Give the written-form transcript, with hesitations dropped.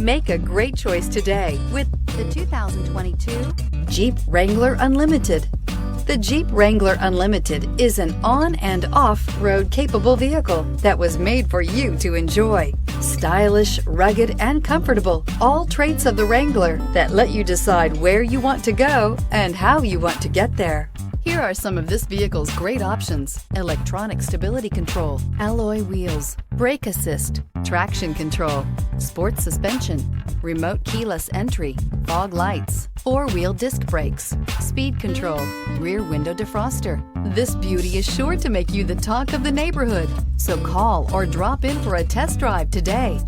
Make a great choice today with the 2022 Jeep Wrangler Unlimited. The Jeep Wrangler Unlimited is an on- and off-road capable vehicle that was made for you to enjoy. Stylish, rugged, and comfortable, all traits of the Wrangler that let you decide where you want to go and how you want to get there. Here are some of this vehicle's great options: electronic stability control, alloy wheels, brake assist, traction control, sports suspension, remote keyless entry, fog lights, four-wheel disc brakes, speed control, rear window defroster. This beauty is sure to make you the talk of the neighborhood. So call or drop in for a test drive today.